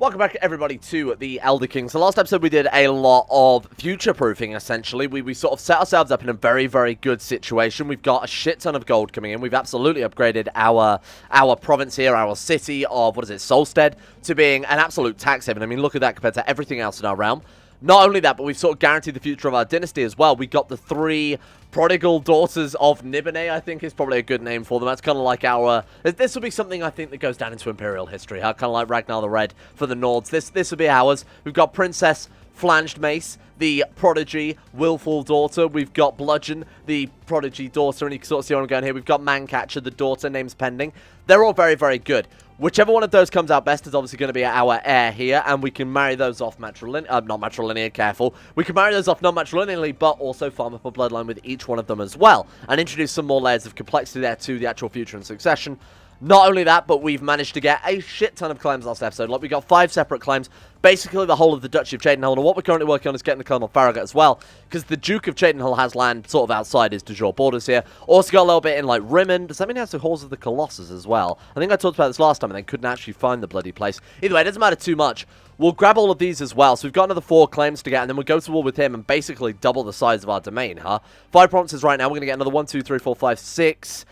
Welcome back, everybody, to the Elder King. So last episode we did a lot of future-proofing, essentially. We sort of set ourselves up in a very, very good situation. We've got a shit ton of gold coming in. We've absolutely upgraded our province here, our city of, what is it, Solstead, to being an absolute tax haven. I mean, look at that compared to everything else in our realm. Not only that, but we've sort of guaranteed the future of our dynasty as well. We got the 3 Prodigal daughters of Nibene, I think is probably a good name for them. That's kind of like our... This will be something, I think, that goes down into Imperial history. Kind of like Ragnar the Red for the Nords. This will be ours. We've got Princess Flanged Mace, the Prodigy, Willful daughter. We've got Bludgeon, the Prodigy daughter, and you can sort of see where I'm going here. We've got Mancatcher, the daughter, name's pending. They're all very, very good. Whichever one of those comes out best is obviously going to be our heir here, and we can marry those off not matrilinear, careful. We can marry those off not matrilinearly, but also farm up a bloodline with each one of them as well, and introduce some more layers of complexity there to the actual future and succession. Not only that, but we've managed to get a shit ton of claims last episode. Like, we got 5 separate claims, basically the whole of the Duchy of Congenital, and what we're currently working on is getting the Colonel Farragut as well, because the Duke of Congenital has land sort of outside his de jure borders here. Also got a little bit in, like, Rimmen. Does that mean he has the Halls of the Colossus as well? I think I talked about this last time and then couldn't actually find the bloody place. Either way, it doesn't matter too much. We'll grab all of these as well. So we've got another 4 claims to get, and then we'll go to war with him and basically double the size of our domain, huh? 5 provinces right now. We're going to get another 1, 2, 3, 4, 5, 6,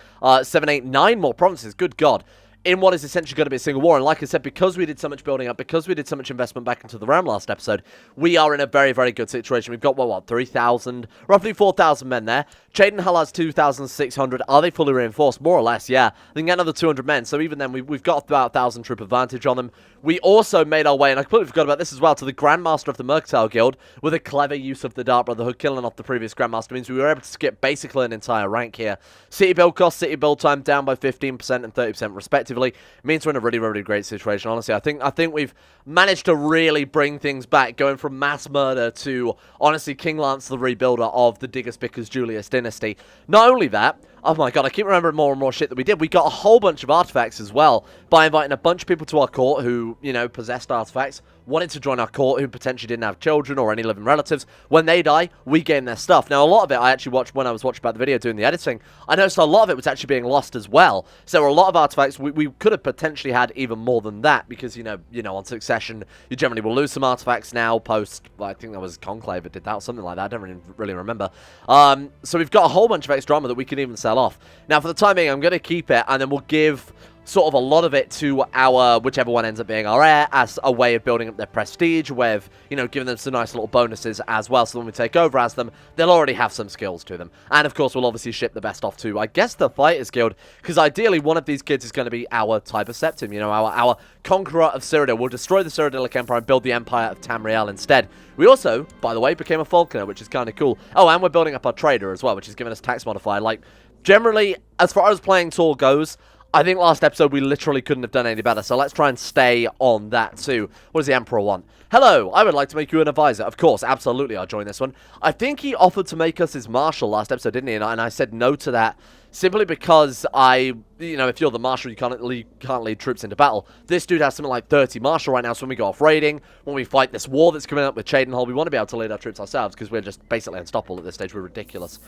7, 8, 9 more provinces. Good God. In what is essentially going to be a single war. And like I said, because we did so much building up, because we did so much investment back into the realm last episode, we are in a very, very good situation. We've got, what 3,000, roughly 4,000 men there. Congenital has 2,600. Are they fully reinforced? More or less, yeah. They can get another 200 men. So even then, we've got about 1,000 troop advantage on them. We also made our way, and I completely forgot about this as well, to the Grandmaster of the Mercantile Guild with a clever use of the Dark Brotherhood, killing off the previous Grandmaster. Means we were able to skip basically an entire rank here. City build cost, city build time down by 15% and 30% respectively. Means we're in a really, really great situation, honestly. I think we've managed to really bring things back, going from mass murder to, honestly, King Lance the Rebuilder of the Diccus Biggus Julius dynasty. Not only that, oh my god, I keep remembering more and more shit that we did. We got a whole bunch of artifacts as well by inviting a bunch of people to our court who, you know, possessed artifacts, wanted to join our court, who potentially didn't have children or any living relatives. When they die, we gain their stuff. Now, a lot of it I actually watched when I was watching about the video doing the editing. I noticed a lot of it was actually being lost as well. So there were a lot of artifacts. We could have potentially had even more than that because, you know, on Succession, you generally will lose some artifacts now post, well, I think that was Conclave that did that or something like that. I don't really remember. So we've got a whole bunch of extra armor that we can even sell off. Now, for the time being, I'm going to keep it, and then we'll give sort of a lot of it to our, whichever one ends up being our heir, as a way of building up their prestige, a way of, you know, giving them some nice little bonuses as well, so when we take over as them, they'll already have some skills to them. And, of course, we'll obviously ship the best off to, I guess, the Fighters Guild, because ideally, one of these kids is going to be our type of Septim, you know, our conqueror of Cyrodiil. We'll destroy the Cyrodiilic Empire and build the Empire of Tamriel instead. We also, by the way, became a Falconer, which is kind of cool. Oh, and we're building up our Trader as well, which is giving us tax modifier. Like, generally, as far as playing tall goes, I think last episode we literally couldn't have done any better, so let's try and stay on that too. What does the Emperor want? Hello, I would like to make you an advisor. Of course, absolutely, I'll join this one. I think he offered to make us his marshal last episode, didn't he? And I said no to that, simply because you know, if you're the marshal, you can't lead troops into battle. This dude has something like 30 marshal right now, so when we go off raiding, when we fight this war that's coming up with Congenital, we want to be able to lead our troops ourselves, because we're just basically unstoppable at this stage. We're ridiculous.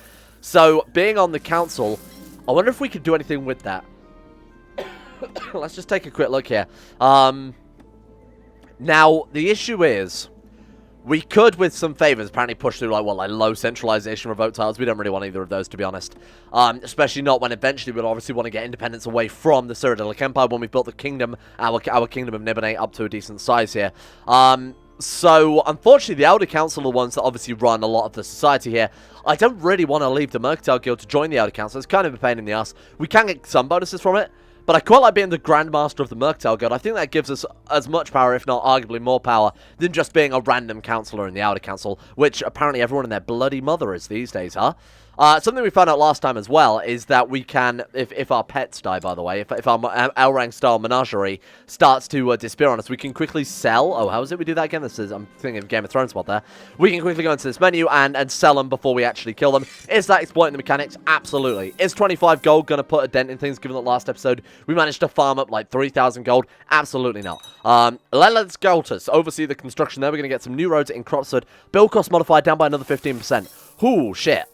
So, being on the council, I wonder if we could do anything with that. Let's just take a quick look here. Now, the issue is, we could, with some favors, apparently push through, like, low centralization revoke tiles. We don't really want either of those, to be honest. Especially not when eventually we'll obviously want to get independence away from the Cyrodiilic Empire when we've built the kingdom, our kingdom of Nibene, up to a decent size here. So, unfortunately, the Elder Council are the ones that obviously run a lot of the society here. I don't really want to leave the Mercantile Guild to join the Elder Council. It's kind of a pain in the ass. We can get some bonuses from it, but I quite like being the Grandmaster of the Mercantile Guild. I think that gives us as much power, if not arguably more power, than just being a random councillor in the Elder Council, which apparently everyone and their bloody mother is these days, huh? Something we found out last time as well is that we can, if our pets die, by the way, if our Elrang-style menagerie starts to disappear on us, we can quickly sell. Oh, how is it we do that again? I'm thinking of Game of Thrones spot there. We can quickly go into this menu and sell them before we actually kill them. Is that exploiting the mechanics? Absolutely. Is 25 gold going to put a dent in things, given that last episode we managed to farm up like 3,000 gold? Absolutely not. Let's go to oversee the construction there. We're going to get some new roads in Cropsford. Build cost modified down by another 15%. Ooh, shit.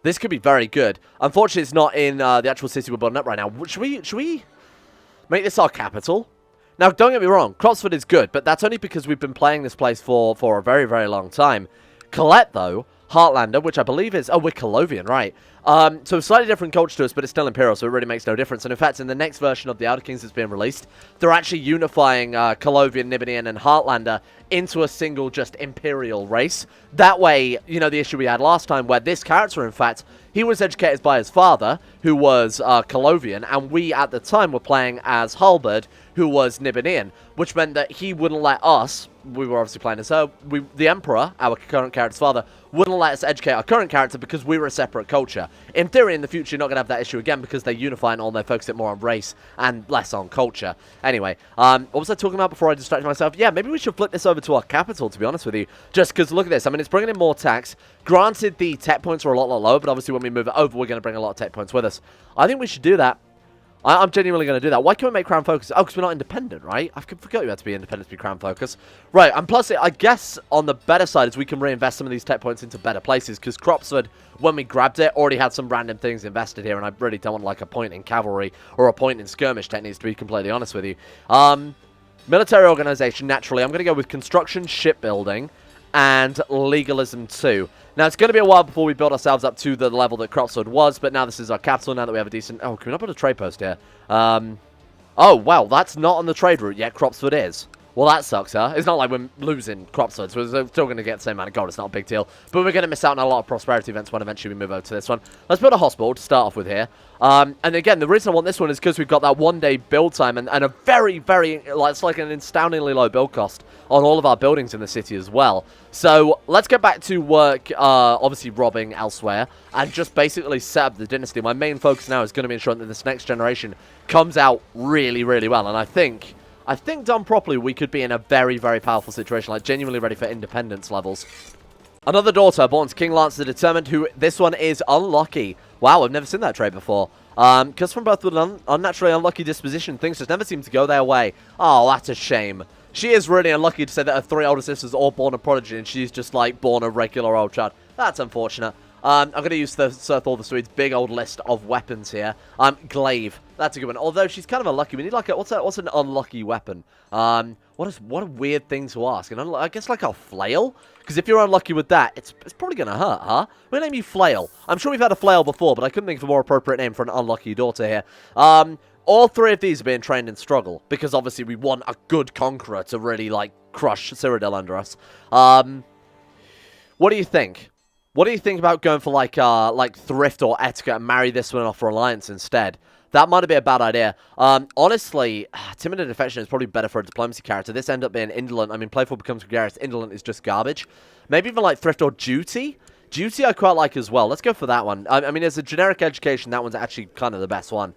This could be very good. Unfortunately, it's not in the actual city we're building up right now. Should we make this our capital? Now, don't get me wrong, Cropsford is good, but that's only because we've been playing this place for a very, very long time. Colette, though, Heartlander, which I believe is... Oh, we're Colovian, right. So slightly different culture to us, but it's still Imperial, so it really makes no difference. And in fact, in the next version of the Elder Kings that's being released, they're actually unifying Colovian, Nibinian, and Heartlander into a single just Imperial race. That way, you know, the issue we had last time, where this character, in fact, he was educated by his father, who was Colovian, and we, at the time, were playing as Halberd, who was Nibinian, which meant that he wouldn't let us, we were obviously playing as her, the Emperor, our current character's father, wouldn't let us educate our current character because we were a separate culture. In theory, in the future, you're not going to have that issue again because they unify and all, they focus it more on race and less on culture. Anyway, what was I talking about before I distracted myself? Yeah, maybe we should flip this over to our capital, to be honest with you. Just because, look at this. I mean, it's bringing in more tax. Granted, the tech points are a lot lower, but obviously when we move it over, we're going to bring a lot of tech points with us. I think we should do that. I'm genuinely going to do that. Why can't we make Crown Focus? Oh, because we're not independent, right? I forgot you had to be independent to be Crown Focus. Right, and plus, I guess on the better side is we can reinvest some of these tech points into better places, because Cropsford, when we grabbed it, already had some random things invested here, and I really don't want, like, a point in cavalry or a point in skirmish techniques, to be completely honest with you. Military organization, naturally. I'm going to go with construction, shipbuilding, and legalism too. Now, it's going to be a while before we build ourselves up to the level that Cropsford was, but now this is our capital, now that we have a decent... Oh, can we not put a trade post here? Oh, well, that's not on the trade route yet. Cropsford is. Well, that sucks, huh? It's not like we're losing Cropsford, so we're still going to get the same amount of gold. It's not a big deal. But we're going to miss out on a lot of prosperity events when eventually we move over to this one. Let's build a hospital to start off with here. And again, the reason I want this one is because we've got that one-day build time and a very, very... Like, it's like an astoundingly low build cost on all of our buildings in the city as well. So, let's get back to work, obviously robbing elsewhere, and just basically set up the dynasty. My main focus now is going to be ensuring that this next generation comes out really, really well. And I think done properly, we could be in a very, very powerful situation, like genuinely ready for independence levels. Another daughter born to King Lance the Determined, who this one is unlucky. Wow, I've never seen that trait before. Because from birth with an unnaturally unlucky disposition, things just never seem to go their way. Oh, that's a shame. She is really unlucky to say that her 3 older sisters are all born a prodigy, and she's just, like, born a regular old child. That's unfortunate. I'm going to use the Sir Thor the Swede's big old list of weapons here. Glaive. That's a good one. Although she's kind of unlucky. We need like a, what's an unlucky weapon? What a weird thing to ask. I guess like a flail? Because if you're unlucky with that, it's probably going to hurt, huh? We'll name you Flail. I'm sure we've had a flail before, but I couldn't think of a more appropriate name for an unlucky daughter here. All 3 of these are being trained in struggle, because obviously we want a good conqueror to really, like, crush Cyrodiil under us. What do you think? What do you think about going for, like thrift or etiquette and marry this one off for alliance instead? That might be a bad idea. Honestly, timid and affectionate is probably better for a diplomacy character. This ended up being indolent. I mean, playful becomes gregarious. Indolent is just garbage. Maybe even like thrift or duty? Duty I quite like as well. Let's go for that one. I mean, as a generic education, that one's actually kind of the best one.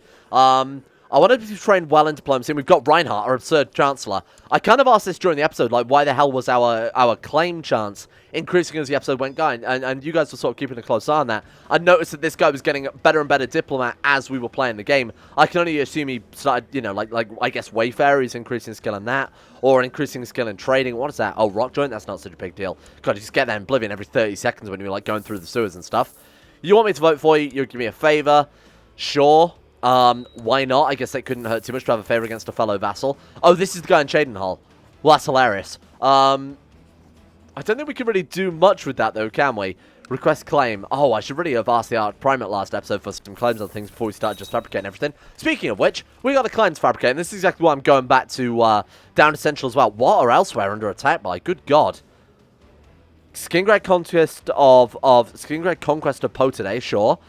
I wanted to be trained well in diplomacy, and we've got Reinhardt, our absurd chancellor. I kind of asked this during the episode, like, why the hell was our claim chance increasing as the episode went by, and you guys were sort of keeping a close eye on that. I noticed that this guy was getting better and better diplomat as we were playing the game. I can only assume he started, you know, like I guess Wayfarer, he's increasing skill in that, or increasing skill in trading. What is that? Oh, Rock Joint? That's not such a big deal. God, you just get that in Oblivion every 30 seconds when you're, like, going through the sewers and stuff. You want me to vote for you? You'll give me a favor? Sure. Why not? I guess that couldn't hurt too much to have a favor against a fellow vassal. Oh, this is the guy in Cheydinhal. Well, that's hilarious. I don't think we can really do much with that, though, can we? Request claim. Oh, I should really have asked the Archprimate last episode for some claims on things before we start just fabricating everything. Speaking of which, we got a claim to fabricate, and this is exactly what I'm going back to, down to Central as well. What are elsewhere under attack by? Good God. Skingrad Conquest of Potide, sure.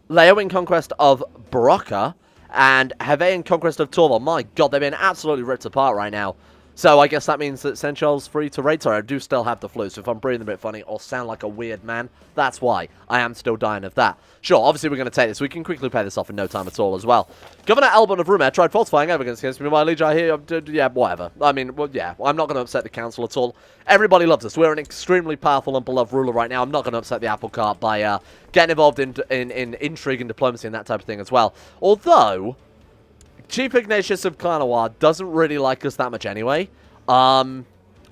Leowin Conquest of Barocca, and Hevean Conquest of Torval. My God, they've been absolutely ripped apart right now. So I guess that means that Seneschal's free to raid. Sorry, I do still have the flu, so if I'm breathing a bit funny or sound like a weird man, that's why. I am still dying of that. Sure, obviously we're going to take this. We can quickly pay this off in no time at all as well. Governor Elbon of Rumer tried falsifying evidence against me. My liege, I hear... yeah, whatever. I mean, well, yeah, I'm not going to upset the council at all. Everybody loves us. We're an extremely powerful and beloved ruler right now. I'm not going to upset the apple cart by getting involved in intrigue and diplomacy and that type of thing as well. Although... Chief Ignatius of Clanawar doesn't really like us that much anyway. I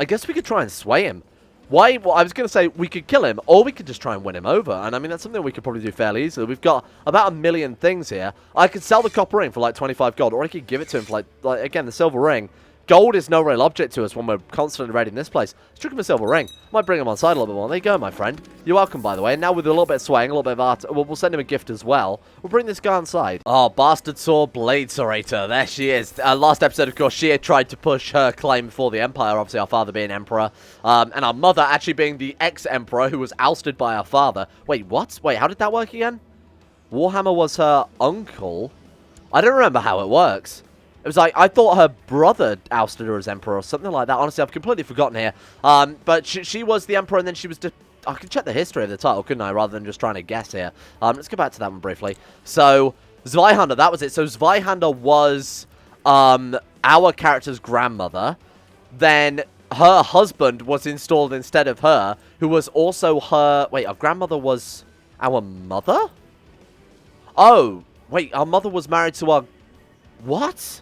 guess we could try and sway him. Why? Well, I was going to say we could kill him, or we could just try and win him over. And I mean, that's something we could probably do fairly easily. We've got about 1 million things here. I could sell the copper ring for like 25 gold, or I could give it to him for like again, the silver ring Gold is no real object to us when we're constantly raiding this place. Let's trick him a silver ring. Might bring him on side a little bit more. There you go, my friend. You're welcome, by the way. And now with a little bit of swaying, a little bit of art, we'll send him a gift as well. We'll bring this guy on side. Oh, Bastard Sword Blade Serrator. There she is. Last episode, of course, she had tried to push her claim for the Empire. Obviously, our father being Emperor. And our mother actually being the ex-Emperor who was ousted by our father. Wait, what? Wait, how did that work again? Warhammer was her uncle. I don't remember how it works. It was like, I thought her brother ousted her as Emperor or something like that. Honestly, I've completely forgotten here. But she was the Emperor, and then she was... I can check the history of the title, couldn't I? Rather than just trying to guess here. Let's go back to that one briefly. So, Zweihander, that was it. So, Zweihander was our character's grandmother. Then, her husband was installed instead of her, who was also her... Wait, our grandmother was our mother? Oh, wait, our mother was married to our... What?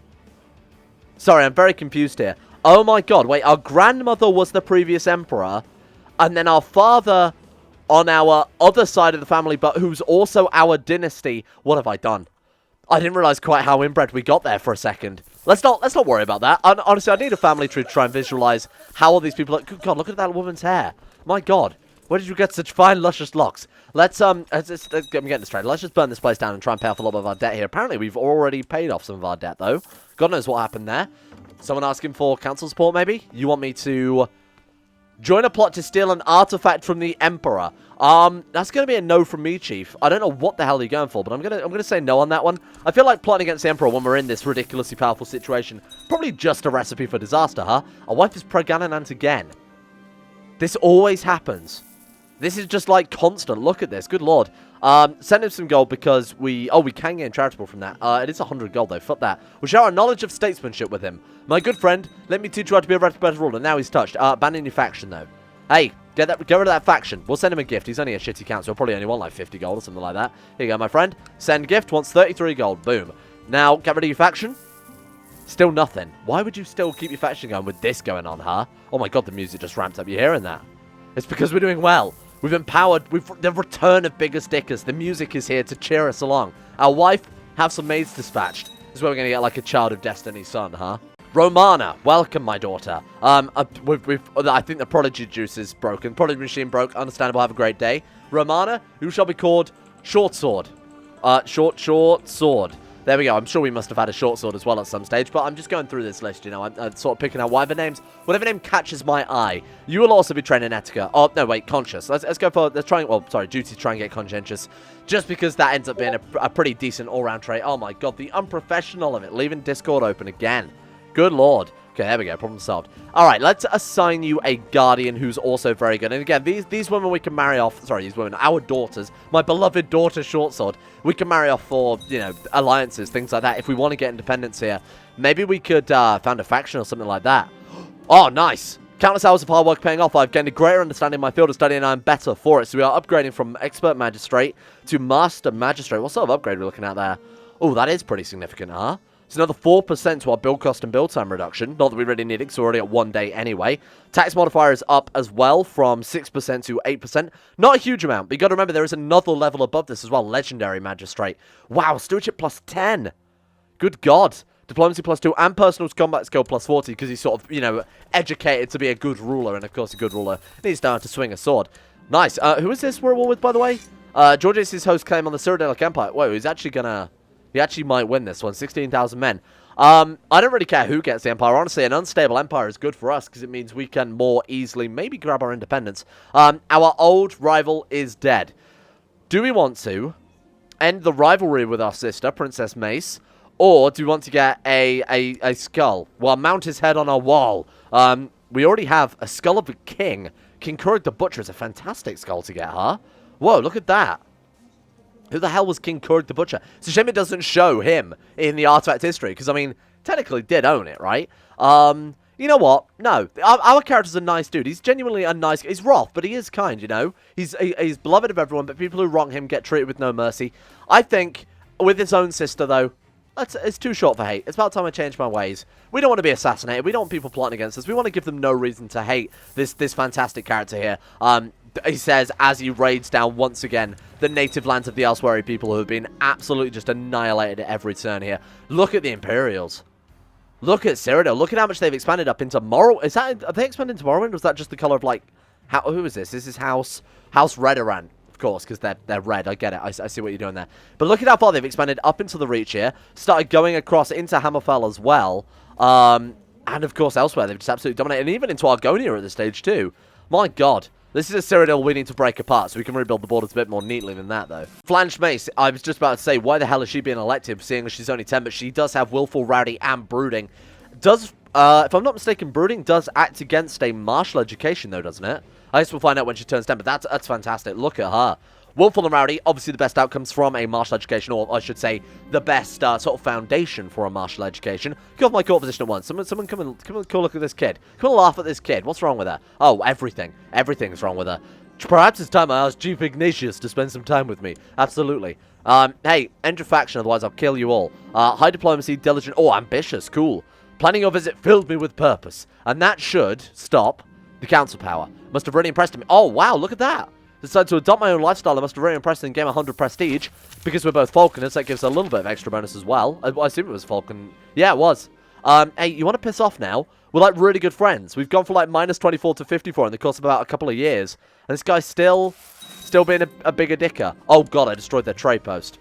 Sorry, I'm very confused here. Oh my god, wait, our grandmother was the previous emperor, and then our father on our other side of the family, but who's also our dynasty. What have I done? I didn't realize quite how inbred we got there for a second. Let's not worry about that. Honestly, I need a family tree to try and visualize how all these people look. Good god, look at that woman's hair. My god. Where did you get such fine, luscious locks? I'm getting distracted. Let's just burn this place down and try and pay off a little bit of our debt here. Apparently, we've already paid off some of our debt, though. God knows what happened there. Someone asking for council support, maybe? You want me to join a plot to steal an artifact from the Emperor? That's going to be a no from me, Chief. I don't know what the hell you're going for, but I'm gonna say no on that one. I feel like plotting against the Emperor when we're in this ridiculously powerful situation. Probably just a recipe for disaster, huh? Our wife is pregnant again. This always happens. This is just, like, constant. Look at this. Good lord. Send him some gold because we... Oh, we can gain charitable from that. It is 100 gold, though. Fuck that. We'll share our knowledge of statesmanship with him. My good friend, let me teach you how to be a better ruler. Now he's touched. Abandon your faction, though. Hey, get rid of that faction. We'll send him a gift. He's only a shitty council. He'll probably only want, like, 50 gold or something like that. Here you go, my friend. Send gift. Wants 33 gold. Boom. Now, get rid of your faction. Still nothing. Why would you still keep your faction going with this going on, huh? Oh, my god, the music just ramped up. You hearing that? It's because we're doing well. We've empowered, the return of Biggus Dickus. The music is here to cheer us along. Our wife, have some maids dispatched. This is where we're going to get like a child of destiny son, huh? Romana, welcome, my daughter. I think the prodigy juice is broken. Prodigy machine broke. Understandable. Have a great day. Romana, who shall be called Short Sword. Short Sword. There we go. I'm sure we must have had a short sword as well at some stage, but I'm just going through this list, you know. I'm sort of picking out whatever name catches my eye. You will also be training Etika. Oh, no, wait, Conscious. Let's go for, duty to try and get Conscientious, just because that ends up being a pretty decent all-round trait. Oh my god, the unprofessional of it, leaving Discord open again. Good lord. Okay, there we go. Problem solved. All right, let's assign you a guardian who's also very good. And again, these women we can marry off. Sorry, these women, our daughters, my beloved daughter Shortsword, we can marry off for, you know, alliances, things like that. If we want to get independence here, maybe we could found a faction or something like that. Oh, nice. Countless hours of hard work paying off. I've gained a greater understanding of my field of study, and I'm better for it. So we are upgrading from Expert Magistrate to Master Magistrate. What sort of upgrade are we looking at there? Oh, that is pretty significant, huh? It's another 4% to our build cost and build time reduction. Not that we really need it, because we're already at 1 day anyway. Tax modifier is up as well from 6% to 8%. Not a huge amount, but you got to remember there is another level above this as well. Legendary Magistrate. Wow, stewardship plus 10. Good God. Diplomacy plus 2 and personal combat skill plus 40 because he's sort of, you know, educated to be a good ruler. And of course, a good ruler needs to know how to swing a sword. Nice. Who is this we're at war with, by the way? Georgius' is host claim on the Cyrodiil Empire. Whoa, he's actually gonna... He actually might win this one. 16,000 men. I don't really care who gets the Empire. Honestly, an unstable Empire is good for us because it means we can more easily maybe grab our independence. Our old rival is dead. Do we want to end the rivalry with our sister, Princess Mace, or do we want to get a skull? Well, mount his head on our wall. We already have a skull of a king. King Kurug the Butcher is a fantastic skull to get, huh? Whoa, look at that. Who the hell was King Kurug the Butcher? It's a shame it doesn't show him in the artifact history, because, I mean, technically did own it, right? You know what? No. Our character's a nice dude. He's genuinely a nice... He's wrath, but he is kind, you know? He's beloved of everyone, but people who wrong him get treated with no mercy. I think, with his own sister, though, it's too short for hate. It's about time I change my ways. We don't want to be assassinated. We don't want people plotting against us. We want to give them no reason to hate this fantastic character here. He says, as he raids down once again the native lands of the Elsewhere people who have been absolutely just annihilated at every turn here. Look at the Imperials. Look at Cyrodiil. Look at how much they've expanded up into Morrowind. Is that, are they expanding into Morrowind, or is that just the color of, like, who is this? This is House Redoran, of course, because they're red. I get it. I see what you're doing there. But look at how far they've expanded up into the Reach here. Started going across into Hammerfell as well. And, of course, elsewhere. They've just absolutely dominated. And even into Argonia at this stage, too. My God. This is a Cyrodiil we need to break apart, so we can rebuild the borders a bit more neatly than that, though. Flanged Mace, I was just about to say, why the hell is she being elected, seeing as she's only 10, but she does have Willful, Rowdy, and Brooding. Does, if I'm not mistaken, Brooding does act against a martial education, though, doesn't it? I guess we'll find out when she turns 10, but that's fantastic. Look at her. Willful and Rowdy, obviously the best outcomes from a martial education, or I should say, the best sort of foundation for a martial education. Get off my court position at once. Someone come and look at this kid. Come and laugh at this kid. What's wrong with her? Oh, everything. Everything's wrong with her. Perhaps it's time I asked Chief Ignatius to spend some time with me. Absolutely. Hey, enter faction, otherwise I'll kill you all. High diplomacy, diligent, oh, ambitious, cool. Planning your visit filled me with purpose, and that should stop the council power. Must have really impressed me. Oh, wow, look at that. Decided to adopt my own lifestyle. I must have really impressed and gain 100 prestige. Because we're both Falconers, that gives a little bit of extra bonus as well. I assume it was Falcon. Yeah, it was. Hey, you want to piss off now? We're like really good friends. We've gone from like minus 24 to 54 in the course of about a couple of years. And this guy's still being a bigger dicker. Oh, God, I destroyed their trade post.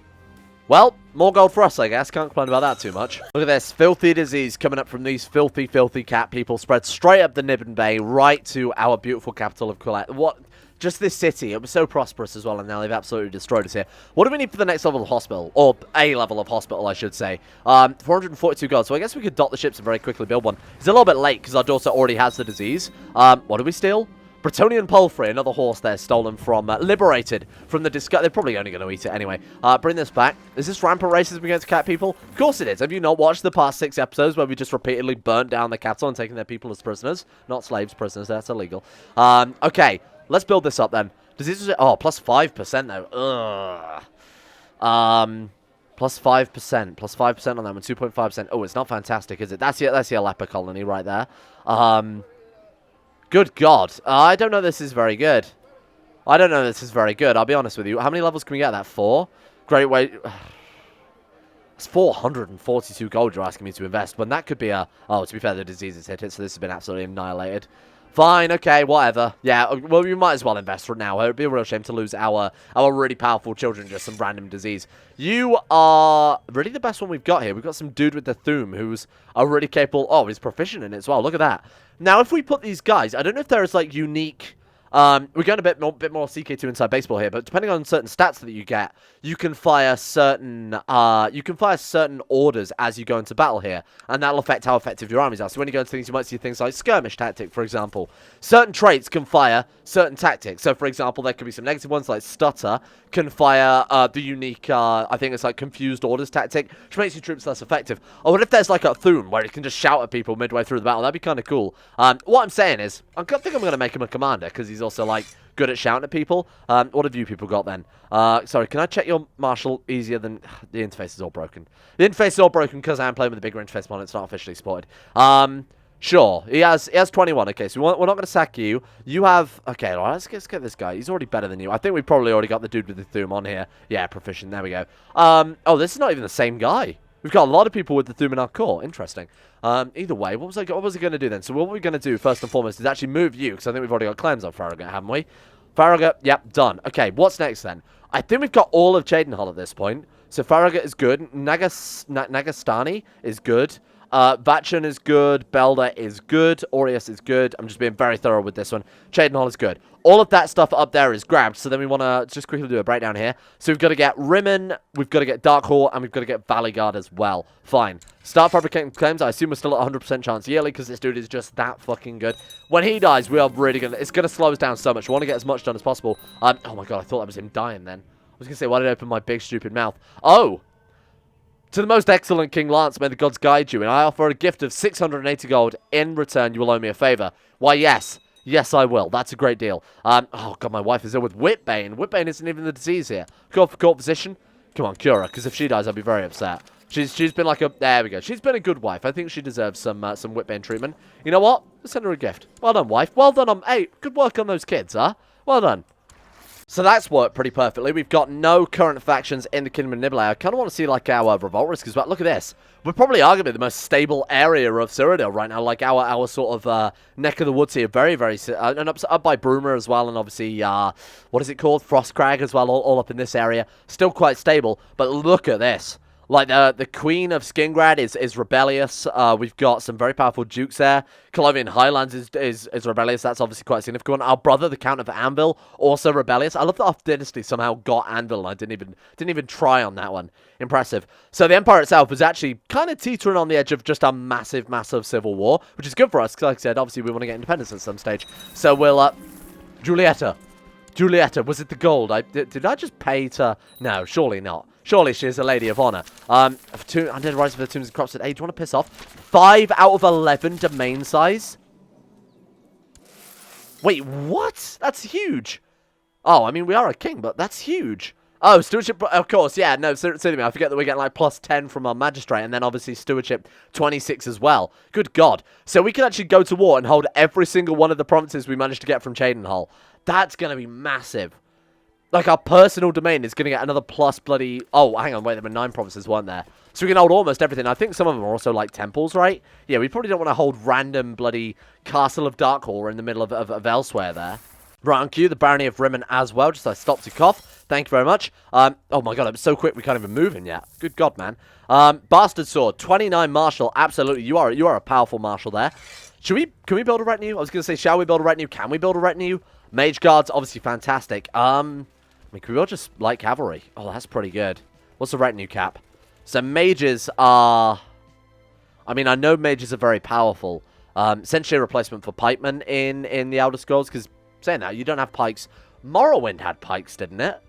Well, more gold for us, I guess. Can't complain about that too much. Look at this. Filthy disease coming up from these filthy, filthy cat people. Spread straight up the Nibbin Bay, right to our beautiful capital of Colette. What? Just this city. It was so prosperous as well, and now they've absolutely destroyed us here. What do we need for the next level of hospital? Or a level of hospital, I should say. 442 gold. So I guess we could dot the ships and very quickly build one. It's a little bit late, because our daughter already has the disease. What do we steal? Bretonian Palfrey, another horse there stolen from, liberated from the They're probably only going to eat it anyway. Bring this back. Is this rampant racism against cat people? Of course it is. Have you not watched the past 6 episodes where we just repeatedly burnt down the capital and taken their people as prisoners? Not slaves, prisoners. That's illegal. Okay. Let's build this up then. Disease, oh, plus 5% though. Ugh. Plus 5%. Plus 5% on that one. 2.5%. Oh, it's not fantastic, is it? That's the leper colony right there. Good God. I don't know this is very good. I don't know this is very good. I'll be honest with you. How many levels can we get that? 4? Great way. It's 442 gold you're asking me to invest. When that could be a... Oh, to be fair, the disease has hit it, so this has been absolutely annihilated. Fine, okay, whatever. Yeah, well, we might as well invest for now. It would be a real shame to lose our really powerful children to just some random disease. You are really the best one we've got here. We've got some dude with the Thum who's a really capable... Oh, he's proficient in it as well. Look at that. Now, if we put these guys... I don't know if there is, like, unique... we're going a bit more CK2 inside baseball here, but depending on certain stats that you get, you can fire certain orders as you go into battle here, and that'll affect how effective your armies are. So when you go into things, you might see things like skirmish tactic, for example. Certain traits can fire certain tactics. So, for example, there could be some negative ones like stutter can fire the unique, I think it's like confused orders tactic, which makes your troops less effective. Or what if there's like a Thum where it can just shout at people midway through the battle? That'd be kind of cool. What I'm saying is, I think I'm going to make him a commander because he's also like good at shouting at people. What have you people got then? Sorry, can I check your martial easier than... The interface is all broken. The interface is all broken because I am playing with a bigger interface model. It's not officially supported. Sure, he has 21. Okay, so we're not going to sack you. You have... Okay, all right, let's get this guy. He's already better than you. I think we probably already got the dude with the Thum on here. Yeah, proficient. There we go. Oh, this is not even the same guy. We've got a lot of people with the Thum in our core. Interesting. Either way, what was I going to do then? So what we're going to do, first and foremost, is actually move you, because I think we've already got claims on Farragut, haven't we? Farragut, yep, done. Okay, what's next then? I think we've got all of Cheydinhal at this point. So Farragut is good. Nagastani is good. Vachan is good. Belda is good. Aureus is good. I'm just being very thorough with this one. Cheydinhal is good. All of that stuff up there is grabbed, so then we want to just quickly do a breakdown here. So we've got to get Rimmen, we've got to get Darkhall, and we've got to get Valley Guard as well. Fine. Start fabricating claims. I assume we're still at 100% chance yearly, because this dude is just that fucking good. When he dies, we are really going to... It's going to slow us down so much. We want to get as much done as possible. Oh my god, I thought that was him dying then. I was going to say, why did I open my big stupid mouth? Oh! To the most excellent King Lance, may the gods guide you, and I offer a gift of 680 gold. In return, you will owe me a favour. Why, yes. Yes, I will. That's a great deal. Oh, God, my wife is ill with Whitbane. Whitbane isn't even the disease here. Go for court position. Come on, cure her, because if she dies, I'll be very upset. She's been like a... There we go. She's been a good wife. I think she deserves some Whitbane treatment. You know what? Let's send her a gift. Well done, wife. Well done on... Hey, good work on those kids, huh? Well done. So that's worked pretty perfectly. We've got no current factions in the Kingdom of Nibelheim. I kind of want to see, like, our revolt risk as well. Look at this. We're probably arguably the most stable area of Cyrodiil right now. Like, our sort of neck of the woods here. Very, very... and up by Broomer as well. And obviously, what is it called? Frostcrag as well, all up in this area. Still quite stable. But look at this. Like, the Queen of Skingrad is rebellious. We've got some very powerful dukes there. Colovian Highlands is rebellious. That's obviously quite significant. Our brother, the Count of Anvil, also rebellious. I love that our dynasty somehow got Anvil, and I didn't even try on that one. Impressive. So the Empire itself was actually kind of teetering on the edge of just a massive, massive civil war, which is good for us, because like I said, obviously we want to get independence at some stage. So we'll, Julieta, was it the gold? Did I just pay to... No, surely not. Surely she is a lady of honor. Undead Rise of the Tombs and Crops at 8. Do you want to piss off? 5 out of 11 domain size? Wait, what? That's huge. Oh, I mean, we are a king, but that's huge. Oh, stewardship, of course, yeah, no, certainly. I forget that we get like plus 10 from our magistrate, and then obviously stewardship 26 as well. Good God. So we can actually go to war and hold every single one of the provinces we managed to get from Cheydinhal. That's going to be massive. Like, our personal domain is going to get another plus bloody... Oh, hang on, wait, there were 9 provinces, weren't there? So we can hold almost everything. I think some of them are also, like, temples, right? Yeah, we probably don't want to hold random bloody Castle of Darkhall in the middle of elsewhere there. Right, on cue, the Barony of Rimmen as well, just so I stopped to cough. Thank you very much. Oh my god, it was so quick we can't even move in yet. Good God, man. Bastard Sword, 29 Marshal, absolutely. You are a powerful Marshal there. Can we build a retinue? I was going to say, shall we build a retinue? Can we build a retinue? Mage Guards, obviously fantastic. I mean, can we all just light cavalry? Oh, that's pretty good. What's the retinue cap? So mages are... I mean, I know mages are very powerful. Essentially a replacement for pikemen in the Elder Scrolls, because saying that, you don't have pikes. Morrowind had pikes, didn't it?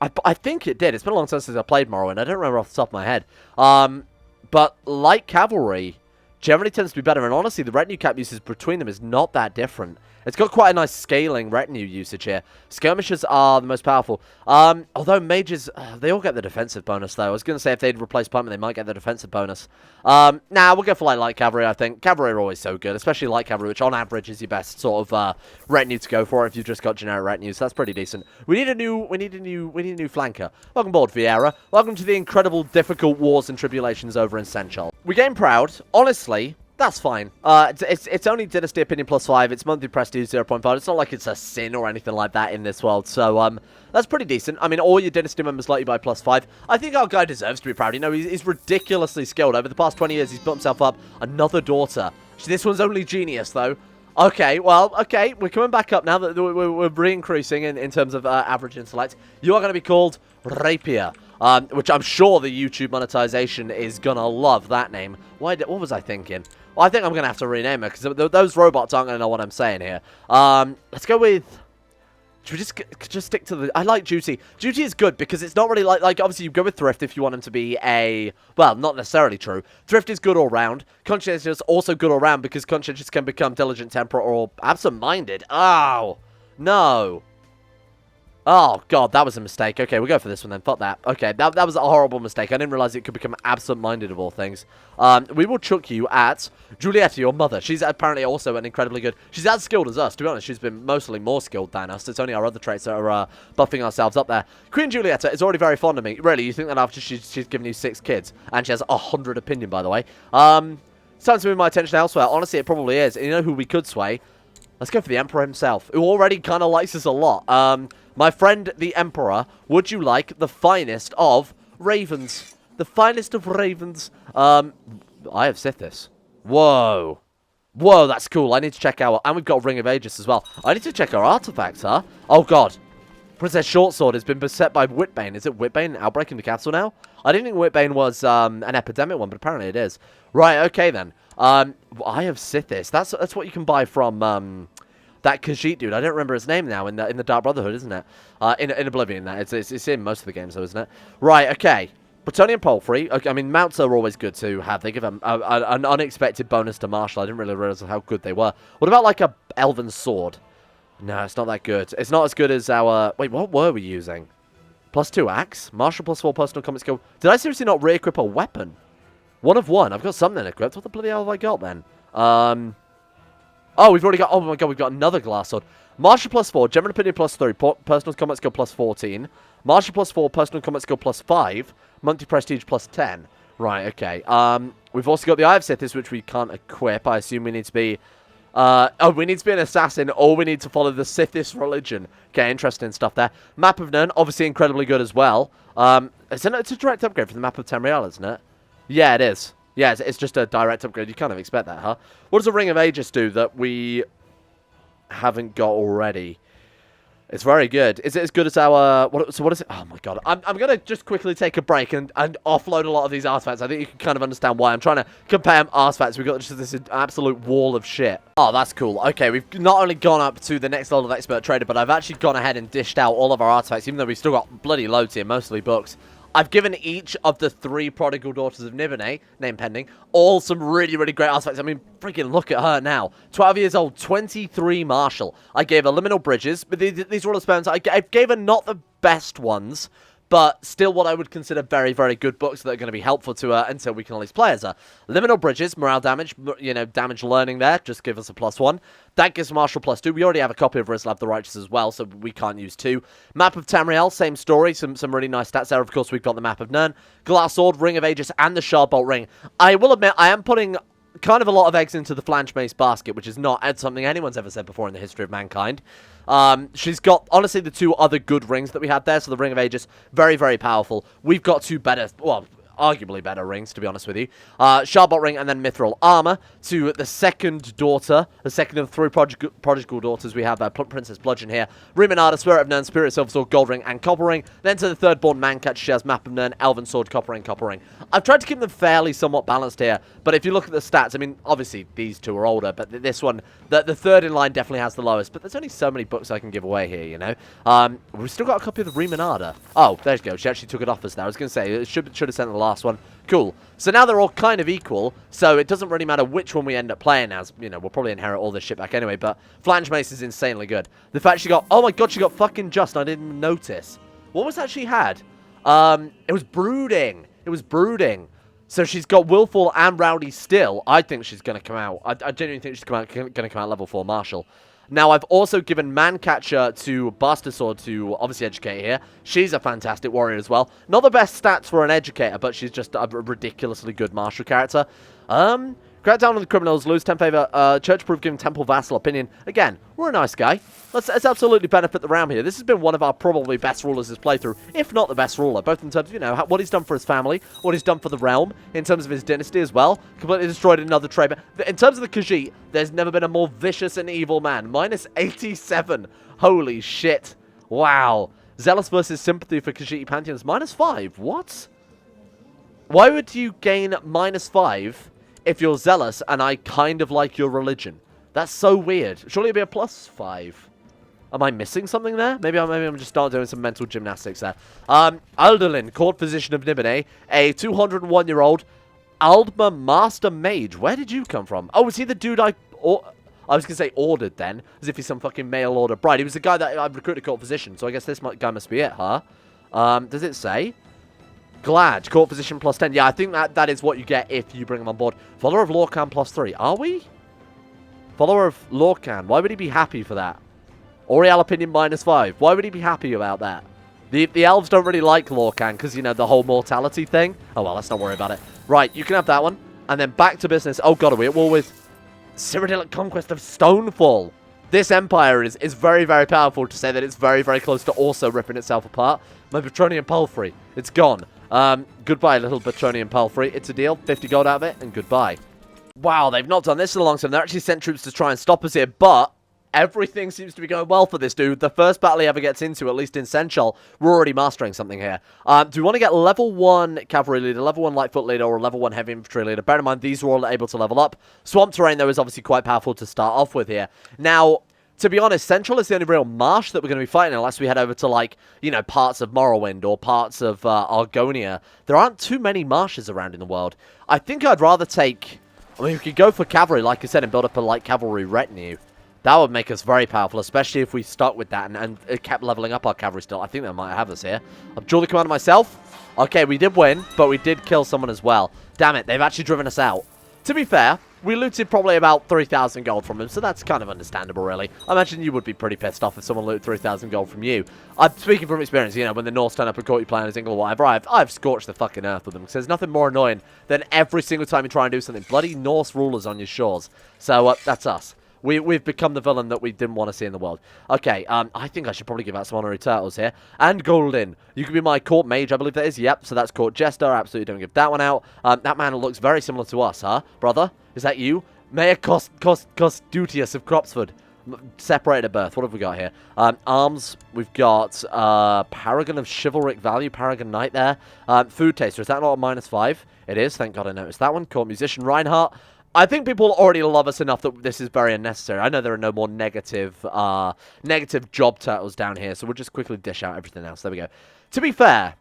I think it did. It's been a long time since I played Morrowind. I don't remember off the top of my head. But light cavalry generally tends to be better. And honestly, the retinue cap uses between them is not that different. It's got quite a nice scaling retinue usage here. Skirmishers are the most powerful. Although mages, they all get the defensive bonus, though. I was going to say if they'd replace pikemen, they might get the defensive bonus. Nah, we'll go for light cavalry, I think. Cavalry are always so good, especially light cavalry, which on average is your best sort of retinue to go for if you've just got generic retinues. So that's pretty decent. We need a new flanker. Welcome aboard, Vieira. Welcome to the incredible, difficult wars and tribulations over in Senchal. We gain proud, honestly. That's fine. It's only Dynasty Opinion +5. It's monthly prestige 0.5. It's not like it's a sin or anything like that in this world. So, that's pretty decent. I mean, all your Dynasty members like you by +5. I think our guy deserves to be proud. You know, he's ridiculously skilled. Over the past 20 years, he's built himself up another daughter. This one's only genius, though. Okay, well, okay. We're coming back up now that we're re-increasing in terms of average intellect. You are going to be called Rapier. Which I'm sure the YouTube monetization is going to love that name. What was I thinking? Well, I think I'm going to have to rename it, because those robots aren't going to know what I'm saying here. Let's go with... Should we just stick to the... I like Duty. Duty is good, because it's not really like... obviously, you go with Thrift if you want him to be a... Well, not necessarily true. Thrift is good all round. Conscientious is also good all round, because Conscientious can become Diligent, Temperate, or Absent-Minded. Oh, no. Oh, God, that was a mistake. Okay, we'll go for this one then. Fuck that. Okay, that was a horrible mistake. I didn't realize it could become absent-minded of all things. We will chuck you at Julieta, your mother. She's apparently also an incredibly good... She's as skilled as us, to be honest. She's been mostly more skilled than us. It's only our other traits that are buffing ourselves up there. Queen Julieta is already very fond of me. Really, you think that after she's given you 6 kids? And she has 100 opinion, by the way. It's time to move my attention elsewhere. Honestly, it probably is. And you know who we could sway? Let's go for the Emperor himself, who already kind of likes us a lot. My friend, the Emperor, would you like the finest of ravens? The finest of ravens. I have Sithis. Whoa. Whoa, that's cool. I need to check our... And we've got Ring of Aegis as well. I need to check our artifacts, huh? Oh, God. Princess Shortsword has been beset by Whitbane. Is it Whitbane outbreak in the capital now? I didn't think Whitbane was an epidemic one, but apparently it is. Right, okay then. I have Sithis. That's what you can buy from... that Khajiit dude, I don't remember his name now in the Dark Brotherhood, isn't it? In Oblivion, that it's in most of the games, though, isn't it? Right, okay. Bretonnian Palfrey. Okay, I mean, mounts are always good to have. They give an unexpected bonus to Marshal. I didn't really realize how good they were. What about like a Elven Sword? No, it's not that good. It's not as good as our... Wait, what were we using? +2 axe? Marshal +4 personal combat skill. Did I seriously not re-equip a weapon? 1 of 1. I've got something equipped. What the bloody hell have I got then? Oh, we've already got... Oh, my God, we've got another glass sword. Martial +4, General Opinion +3, Personal Combat Skill +14, Martial +4, Personal Combat Skill +5, Monty Prestige +10. Right, okay. We've also got the Eye of Sithis, which we can't equip. I assume we need to be... we need to be an assassin, or we need to follow the Sithis religion. Okay, interesting stuff there. Map of Nern, obviously incredibly good as well. It's a direct upgrade from the map of Tamriel, isn't it? Yeah, it is. Yeah, it's just a direct upgrade. You kind of expect that, huh? What does the Ring of Aegis do that we haven't got already? It's very good. Is it as good as our... So what is it? Oh, my God. I'm going to just quickly take a break and offload a lot of these artifacts. I think you can kind of understand why. I'm trying to compare artifacts. We've got just this absolute wall of shit. Oh, that's cool. Okay, we've not only gone up to the next level of Expert Trader, but I've actually gone ahead and dished out all of our artifacts, even though we've still got bloody loads here, mostly books. I've given each of the 3 Prodigal Daughters of Nibene, name pending, all some really, really great artifacts. I mean, freaking look at her now. 12 years old, 23 martial. I gave her Liminal Bridges, but these are all the spells. I gave her not the best ones, but still what I would consider very, very good books that are going to be helpful to her until we can at least play as her. Liminal Bridges, morale damage, you know, damage learning there, just give us a +1. That gives Martial +2. We already have a copy of Rizlav the Righteous as well, so we can't use 2. Map of Tamriel, same story, some really nice stats there. Of course, we've got the Map of Nern, Glass Sword, Ring of Aegis, and the Shardbolt Ring. I will admit, I am putting kind of a lot of eggs into the Flange Mace basket, which is not something anyone's ever said before in the history of mankind. She's got, honestly, the 2 other good rings that we had there. So the Ring of Aegis, very, very powerful. We've got 2 better, well, arguably better rings, to be honest with you. Shardbolt Ring and then Mithril Armor to the second daughter, the second of the 3 prodigal daughters we have, Princess Bludgeon here. Ruminada, Spirit of Nern, Spirit Silver Sword, Gold Ring, and Copper Ring. Then to the third born Mancatcher, she has Map of Nern, Elven Sword, Copper Ring, Copper Ring. I've tried to keep them fairly somewhat balanced here, but if you look at the stats, I mean, obviously these 2 are older, but this one, the third in line definitely has the lowest, but there's only so many books I can give away here, you know? We've still got a copy of the Ruminada. Oh, there you go, she actually took it off us there. I was going to say, it should have sent the last one. Cool. So now they're all kind of equal, so it doesn't really matter which one we end up playing as. You know, we'll probably inherit all this shit back anyway, but Flange Mace is insanely good. The fact she got... Oh my God, she got fucking Just, and I didn't notice. What was that she had? It was Brooding. It was Brooding. So she's got Willful and Rowdy still. I think she's going to come out. I genuinely think she's going to come out level 4 Martial. Now, I've also given Mancatcher to Bastard Sword to obviously Educator here. She's a fantastic warrior as well. Not the best stats for an Educator, but she's just a ridiculously good martial character. Crack down on the criminals, lose 10 favor, church proof, giving temple vassal opinion. Again, we're a nice guy. Let's absolutely benefit the realm here. This has been one of our probably best rulers this playthrough, if not the best ruler, both in terms of, you know, what he's done for his family, what he's done for the realm, in terms of his dynasty as well. Completely destroyed another trade. In terms of the Khajiit, there's never been a more vicious and evil man. -87. Holy shit. Wow. Zealous versus Sympathy for Khajiit Pantheons. -5. What? Why would you gain -5 if you're zealous and I kind of like your religion? That's so weird. Surely it'd be a +5. Am I missing something there? Maybe I'm just start doing some mental gymnastics there. Aldolin, Court Physician of Nibene, a 201-year-old Aldma Master Mage. Where did you come from? Oh, was he the dude I was going to say ordered then, as if he's some fucking mail order bride. He was the guy that I recruited Court Physician, so I guess this guy must be it, huh? Does it say? Glad, Court Physician +10. Yeah, I think that is what you get if you bring him on board. Follower of Lorcan +3. Are we? Follower of Lorcan. Why would he be happy for that? Oriel Opinion -5. Why would he be happy about that? The elves don't really like Lorcan because, you know, the whole mortality thing. Oh, well, let's not worry about it. Right, you can have that one. And then back to business. Oh, God, are we at war with Cyrodiil at Conquest of Stonefall? This empire is very, very powerful to say that it's very, very close to also ripping itself apart. My Petronian Palfrey. It's gone. Goodbye, little Petronian Palfrey. It's a deal. 50 gold out of it, and goodbye. Wow, they've not done this in a long time. They're actually sent troops to try and stop us here, but everything seems to be going well for this dude. The first battle he ever gets into, at least in Senchal, we're already mastering something here. Do we want to get level 1 Cavalry Leader, level 1 Lightfoot Leader, or level 1 Heavy Infantry Leader? Bear in mind, these are all able to level up. Swamp Terrain, though, is obviously quite powerful to start off with here. Now, to be honest, Central is the only real marsh that we're going to be fighting unless we head over to, like, you know, parts of Morrowind or parts of Argonia. There aren't too many marshes around in the world. I think I'd rather take... I mean, we could go for cavalry, like I said, and build up a light cavalry retinue. That would make us very powerful, especially if we stuck with that and kept leveling up our cavalry still. I think they might have us here. I'll draw the commander myself. Okay, we did win, but we did kill someone as well. Damn it, they've actually driven us out. To be fair, we looted probably about 3,000 gold from him, so that's kind of understandable, really. I imagine you would be pretty pissed off if someone looted 3,000 gold from you. I'm speaking from experience, you know, when the Norse turn up and caught you playing a single or whatever, I've scorched the fucking earth with them, because there's nothing more annoying than every single time you try and do something. Bloody Norse rulers on your shores. So, that's us. We've become the villain that we didn't want to see in the world. Okay, I think I should probably give out some honorary titles here. And Golden. You can be my court mage, I believe that is. Yep, so that's court jester. Absolutely don't give that one out. That man looks very similar to us, huh? Brother, is that you? Mayor Costutius of Cropsford. Separated at birth. What have we got here? Arms. We've got Paragon of Chivalric Value. Paragon Knight there. Food Taster. Is that not a -5? It is. Thank God I noticed that one. Court Musician Reinhardt. I think people already love us enough that this is very unnecessary. I know there are no more negative job titles down here, so we'll just quickly dish out everything else. There we go. To be fair,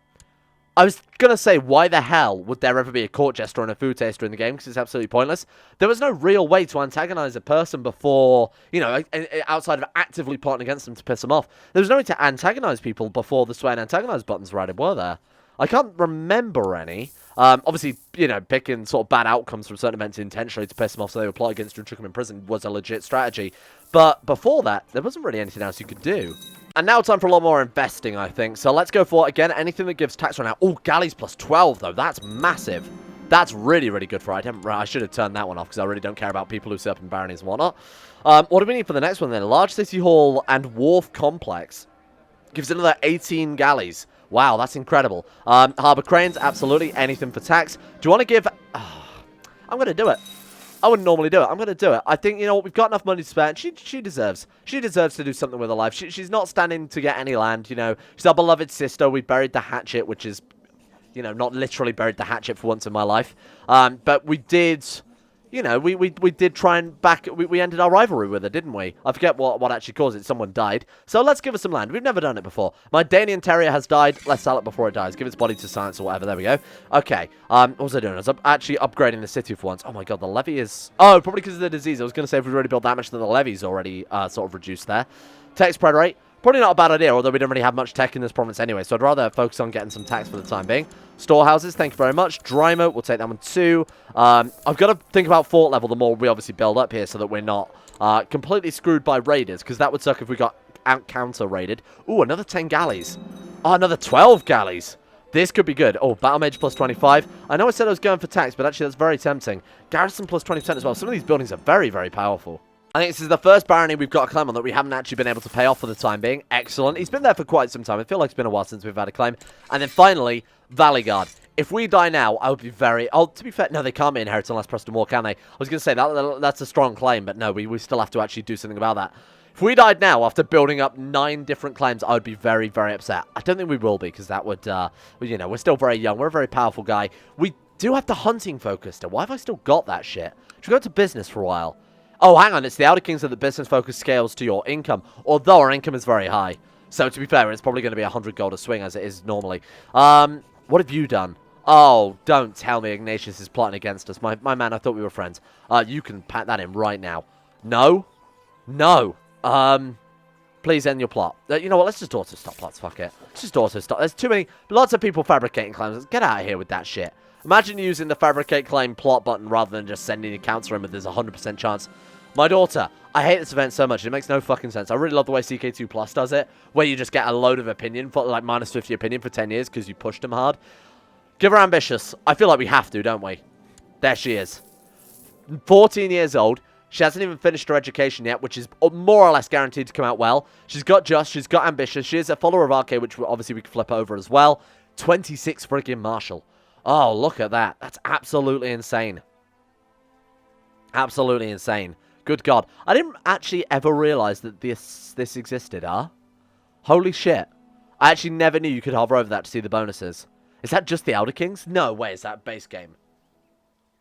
I was going to say, why the hell would there ever be a court jester and a food taster in the game? Because it's absolutely pointless. There was no real way to antagonize a person before, you know, outside of actively plotting against them to piss them off. There was no way to antagonize people before the sway and antagonize buttons were added, were there? I can't remember any. Obviously, you know, picking sort of bad outcomes from certain events intentionally to piss them off so they would plot against you and trick them in prison was a legit strategy. But before that, there wasn't really anything else you could do. And now time for a lot more investing, I think. So let's go for, again, anything that gives tax right now. Oh, galleys plus 12, though. That's massive. That's really, really good for it. I should have turned that one off because I really don't care about people who set up in baronies and whatnot. What do we need for the next one, then? Large City Hall and Wharf Complex. Gives another 18 galleys. Wow, that's incredible. Harbour Cranes, absolutely. Anything for tax. Do you want to give... I'm going to do it. I wouldn't normally do it. I'm going to do it. I think, you know what, we've got enough money to spend. She deserves. She deserves to do something with her life. She's not standing to get any land, you know. She's our beloved sister. We buried the hatchet, which is, you know, not literally buried the hatchet for once in my life. But we did... You know, we did try and we ended our rivalry with her, didn't we? I forget what actually caused it. Someone died. So let's give her some land. We've never done it before. My Danian Terrier has died. Let's sell it before it dies. Give its body to science or whatever. There we go. Okay. What was I doing? I was actually upgrading the city for once. Oh my god, the levy is... Oh, probably because of the disease. I was going to say if we've already built that much, then the levy's already sort of reduced there. Tech spread rate. Probably not a bad idea, although we don't really have much tech in this province anyway, so I'd rather focus on getting some tax for the time being. Storehouses, thank you very much. Dry moat, we'll take that one too. I've got to think about fort level the more we obviously build up here so that we're not completely screwed by raiders, because that would suck if we got counter-raided. Ooh, another 10 galleys. Oh, another 12 galleys. This could be good. Oh, Battle Mage plus 25. I know I said I was going for tax, but actually that's very tempting. Garrison plus 20% as well. Some of these buildings are very, very powerful. I think this is the first barony we've got a claim on that we haven't actually been able to pay off for the time being. Excellent. He's been there for quite some time. I feel like it's been a while since we've had a claim. And then finally, Valley Guard. If we die now, I would be very... Oh, to be fair, no, they can't be inherited unless Preston War, can they? I was going to say, that's a strong claim, but no, we still have to actually do something about that. If we died now after building up 9 different claims, I would be very, very upset. I don't think we will be, because that would, you know, we're still very young. We're a very powerful guy. We do have the hunting focus still. Why have I still got that shit? Should we go to business for a while? Oh, hang on, it's the Outer Kings that the business focus scales to your income, although our income is very high. So, to be fair, it's probably going to be 100 gold a swing, as it is normally. What have you done? Oh, don't tell me Ignatius is plotting against us. My man, I thought we were friends. You can pack that in right now. No? No. Please end your plot. You know what, let's just auto-stop plots, fuck it. Let's just auto-stop. There's too many, lots of people fabricating claims. Get out of here with that shit. Imagine using the fabricate claim plot button rather than just sending a counter in with there's a 100% chance. My daughter, I hate this event so much. It makes no fucking sense. I really love the way CK2 Plus does it, where you just get a load of opinion, for like minus 50 opinion for 10 years because you pushed them hard. Give her ambitious. I feel like we have to, don't we? There she is. 14 years old. She hasn't even finished her education yet, which is more or less guaranteed to come out well. She's got just, she's got ambitious. She is a follower of RK, which obviously we can flip over as well. 26 friggin' Marshal. Oh, look at that. That's absolutely insane. Absolutely insane. Good God. I didn't actually ever realize that this existed, huh? Holy shit. I actually never knew you could hover over that to see the bonuses. Is that just the Elder Kings? No way, is that base game?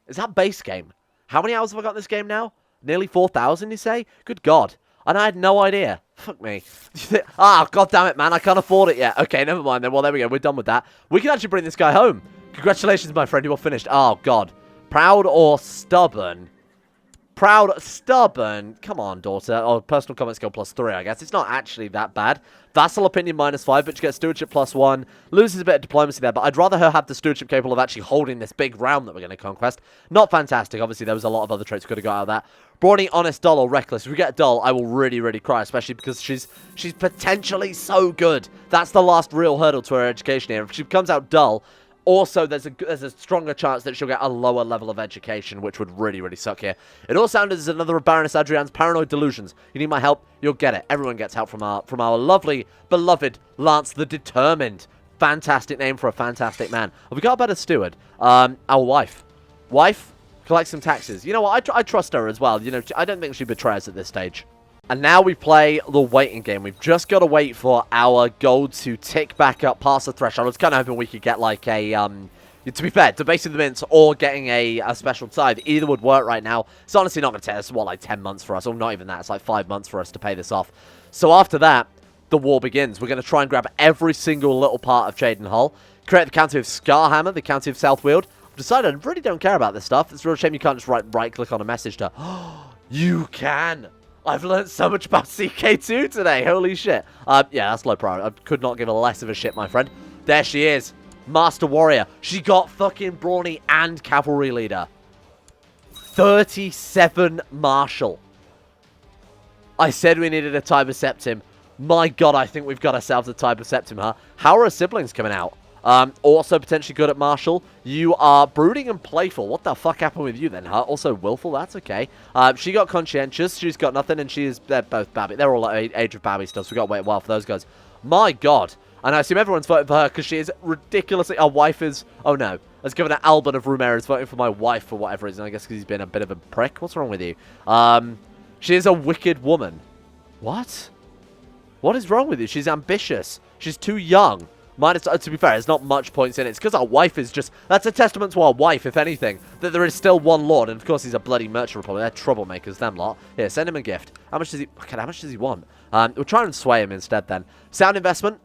Is that base game? How many hours have I got in this game now? Nearly 4,000, you say? Good God. And I had no idea. Fuck me. Ah, God damn it, man. I can't afford it yet. Okay, never mind then. Well, there we go. We're done with that. We can actually bring this guy home. Congratulations, my friend. You all finished. Oh, God. Proud or stubborn? Proud, stubborn. Come on, daughter. Oh, personal comment skill +3, I guess. It's not actually that bad. Vassal opinion -5, but she gets stewardship +1. Loses a bit of diplomacy there, but I'd rather her have the stewardship capable of actually holding this big realm that we're going to conquest. Not fantastic. Obviously, there was a lot of other traits we could have got out of that. Brawny, honest, dull, or reckless. If we get dull, I will really, really cry, especially because she's potentially so good. That's the last real hurdle to her education here. If she comes out dull, also, there's a stronger chance that she'll get a lower level of education, which would really, really suck here. It all sounded as another of Baroness Adrian's paranoid delusions. You need my help? You'll get it. Everyone gets help from our lovely, beloved Lance the Determined. Fantastic name for a fantastic man. Have we got a better steward? Our wife. Wife, collect some taxes. You know what? I trust her as well. You know, I don't think she betrays at this stage. And now we play the waiting game. We've just got to wait for our gold to tick back up past the threshold. I was kind of hoping we could get like a, to be fair, debasing the mints or getting a special tithe. Either would work right now. It's honestly not going to take us, what, like 10 months for us? Or not even that. It's like 5 months for us to pay this off. So after that, the war begins. We're going to try and grab every single little part of Congenital, create the county of Scarhammer, the county of Southweald. I've decided I really don't care about this stuff. It's a real shame you can't just right-click on a message to, you can. I've learned so much about CK2 today. Holy shit. Yeah, that's low priority. I could not give a less of a shit, my friend. There she is. Master Warrior. She got fucking brawny and cavalry leader. 37 martial. I said we needed a Tiber Septim. My god, I think we've got ourselves a Tiber Septim, huh? How are her siblings coming out? Also potentially good at martial. You are brooding and playful. What the fuck happened with you then, huh? Also willful, that's okay. She got conscientious. She's got nothing, and they're both babby. They're all like age of babby stuff, so we got to wait a while for those guys. My god. And I assume everyone's voting for her because she is ridiculously... Our wife is... Oh no. Let's give it an Albert of Rumera is voting for my wife for whatever reason. I guess because he's been a bit of a prick. What's wrong with you? She is a wicked woman. What? What is wrong with you? She's ambitious. She's too young. Minus, to be fair, there's not much points in it. It's because our wife is just... That's a testament to our wife, if anything. That there is still one lord. And, of course, he's a bloody merchant republic. They're troublemakers, them lot. Here, send him a gift. How much does he... Okay, how much does he want? We'll try and sway him instead, then. Sound investment?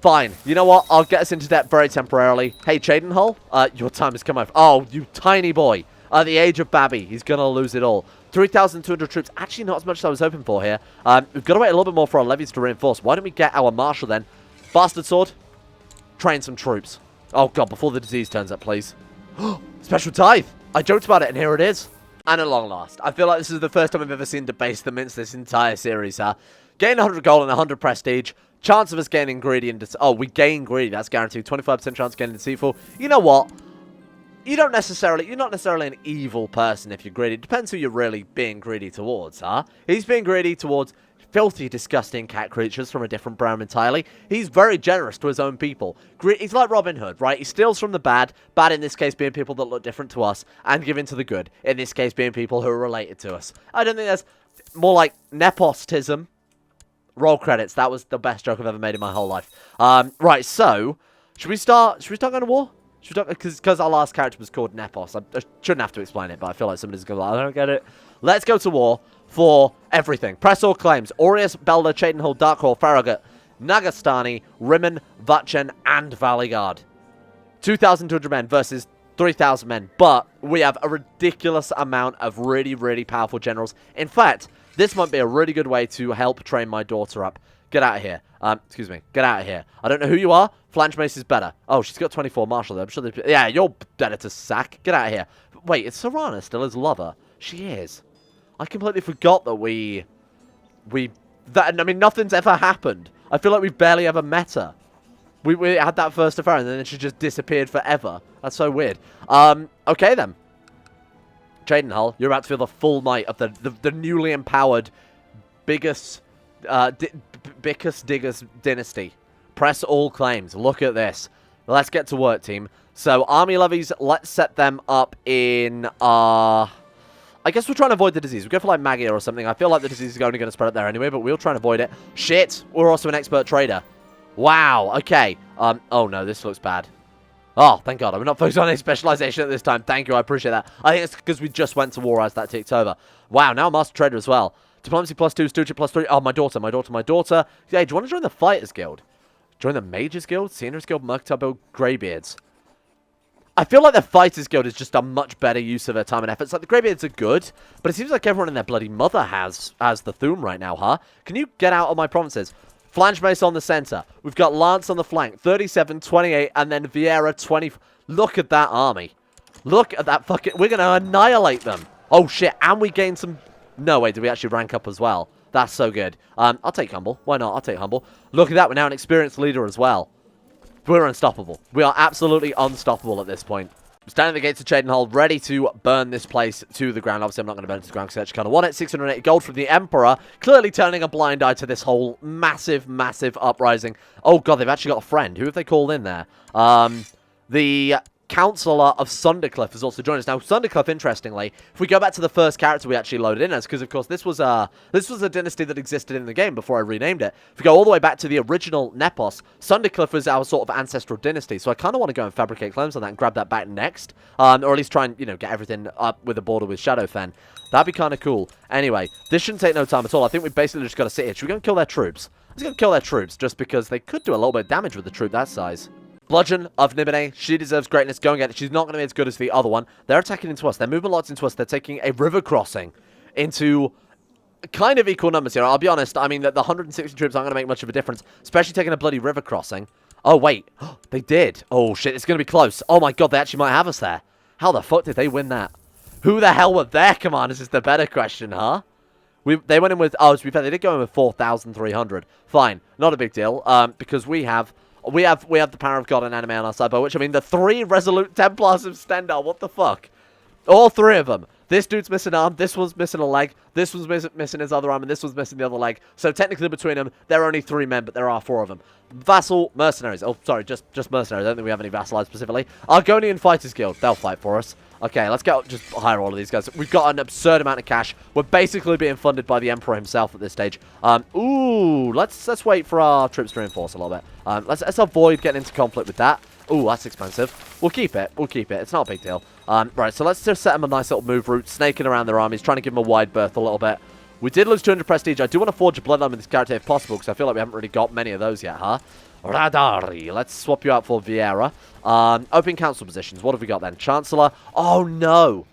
Fine. You know what? I'll get us into debt very temporarily. Hey, Congenital, your time has come up. Oh, you tiny boy. At the age of Babby, he's going to lose it all. 3,200 troops. Actually, not as much as I was hoping for here. We've got to wait a little bit more for our levies to reinforce. Why don't we get our marshal, then? Bastard sword. Train some troops. Oh, God, before the disease turns up, please. Special tithe. I joked about it, and here it is. And at long last. I feel like this is the first time I've ever seen debase the mints this entire series, huh? Gain 100 gold and 100 prestige. Chance of us gaining greedy and... Oh, we gain greedy. That's guaranteed. 25% chance of getting deceitful. You know what? You're not necessarily an evil person if you're greedy. It depends who you're really being greedy towards, huh? He's being greedy towards filthy, disgusting cat creatures from a different realm entirely. He's very generous to his own people. He's like Robin Hood, right? He steals from the bad in this case being people that look different to us, and giving to the good, in this case being people who are related to us. I don't think that's more like nepotism. Roll credits. That was the best joke I've ever made in my whole life. Right, so, should we start going to war? Because our last character was called Nepos. I shouldn't have to explain it, but I feel like somebody's going to be like, I don't get it. Let's go to war for everything. Press all claims. Aureus, Belda, Congenital, Darkhor, Farragut, Nagastani, Rimmen, Vachen, and Valleyguard. 2,200 men versus 3,000 men. But we have a ridiculous amount of really, really powerful generals. In fact, this might be a really good way to help train my daughter up. Get out of here. Excuse me. Get out of here. I don't know who you are. Flange Mace is better. Oh, she's got 24 martial though. I'm sure yeah, you're better to sack. Get out of here. Wait, is Serana still his lover? She is. I completely forgot that I mean, nothing's ever happened. I feel like we've barely ever met her. We had that first affair and then she just disappeared forever. That's so weird. Okay then. Congenital, you're about to feel the full might of the newly empowered Biggus Biggus dynasty. Press all claims. Look at this. Let's get to work, team. So, army levies, let's set them up in, I guess we'll try and avoid the disease. We'll go for, like, Magia or something. I feel like the disease is only going to spread up there anyway, but we'll try and avoid it. Shit! We're also an expert trader. Wow, okay. Oh no, this looks bad. Oh, thank God. I'm not focused on any specialization at this time. Thank you, I appreciate that. I think it's because we just went to war as that ticked over. Wow, now Master Trader as well. Diplomacy +2, Stewardship +3. Oh, my daughter. Hey, do you want to join the Fighters Guild? Join the Mages Guild, Sceneries Guild, Mercantile Guild, Greybeards. I feel like the Fighters Guild is just a much better use of their time and efforts. Like, the Greybeards are good, but it seems like everyone in their bloody mother has the Thum right now, huh? Can you get out of my provinces? Flange Mace on the center. We've got Lance on the flank. 37, 28, and then Vieira 20. Look at that army. Look at that fucking... We're going to annihilate them. Oh, shit. And we gain some... No, wait. Did we actually rank up as well? That's so good. I'll take Humble. Why not? I'll take Humble. Look at that. We're now an experienced leader as well. We're unstoppable. We are absolutely unstoppable at this point. Standing at the gates of Congenital, ready to burn this place to the ground. Obviously, I'm not going to burn it to the ground because I actually kind of want it. 680 gold from the Emperor. Clearly turning a blind eye to this whole massive, massive uprising. Oh, God, they've actually got a friend. Who have they called in there? The Councillor of Sundercliff has also joined us. Now, Sundercliff, interestingly, if we go back to the first character we actually loaded in as, because, of course, this was a dynasty that existed in the game before I renamed it. If we go all the way back to the original Nepos, Sundercliff was our sort of ancestral dynasty, so I kind of want to go and fabricate claims on that and grab that back next, or at least try and, you know, get everything up with a border with Shadowfen. That'd be kind of cool. Anyway, this shouldn't take no time at all. I think we've basically just got to sit here. Should we go and kill their troops? Let's go and kill their troops, just because they could do a little bit of damage with a troop that size. Bludgeon of Nibene, she deserves greatness. Go and get it. She's not going to be as good as the other one. They're attacking into us. They're moving lots into us. They're taking a river crossing into kind of equal numbers here. I'll be honest. I mean, the 160 troops aren't going to make much of a difference, especially taking a bloody river crossing. Oh, wait. They did. Oh, shit. It's going to be close. Oh, my God. They actually might have us there. How the fuck did they win that? Who the hell were their commanders is the better question, huh? They went in with... Oh, to be fair, they did go in with 4,300. Fine. Not a big deal. Because we have the power of God and anime on our side, by which I mean the 3 resolute Templars of Stendhal. What the fuck? All 3 of them. This dude's missing an arm, this one's missing a leg, this one's missing his other arm, and this one's missing the other leg. So technically between them, there are only 3 men, but there are 4 of them. Vassal mercenaries. Oh, sorry, just mercenaries. I don't think we have any vassalized specifically. Argonian Fighters Guild. They'll fight for us. Okay, let's go. Just hire all of these guys. We've got an absurd amount of cash. We're basically being funded by the Emperor himself at this stage. Ooh, let's wait for our troops to reinforce a little bit. Let's avoid getting into conflict with that. Ooh, that's expensive. We'll keep it. We'll keep it. It's not a big deal. Right, so let's just set them a nice little move route, snaking around their armies, trying to give them a wide berth a little bit. We did lose 200 prestige. I do want to forge a bloodline with this character if possible, because I feel like we haven't really got many of those yet, huh? Radari. Let's swap you out for Vieira. Open council positions. What have we got then? Chancellor. Oh, no.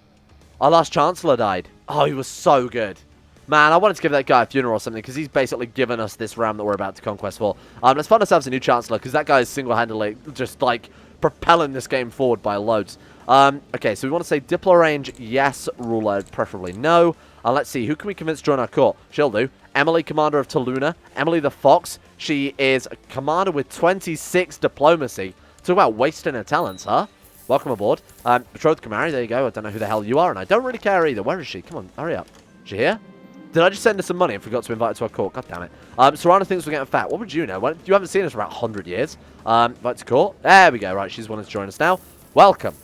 Our last Chancellor died. Oh, he was so good. Man, I wanted to give that guy a funeral or something, because he's basically given us this realm that we're about to conquest for. Let's find ourselves a new Chancellor, because that guy is single-handedly just, like, propelling this game forward by loads. Okay, so we want to say Diplo range, yes. Ruler, preferably no. Let's see, who can we convince to join our court? She'll do. Emily, commander of Taluna. Emily the Fox. She is a commander with 26 diplomacy. Talk about wasting her talents, huh? Welcome aboard. Betrothed Kamari, there you go. I don't know who the hell you are, and I don't really care either. Where is she? Come on, hurry up. Is she here? Did I just send her some money and forgot to invite her to our court? God damn it. Serana thinks we're getting fat. What would you know? You haven't seen us for about 100 years. Invite to court. There we go. Right, she's wanting to join us now. Welcome.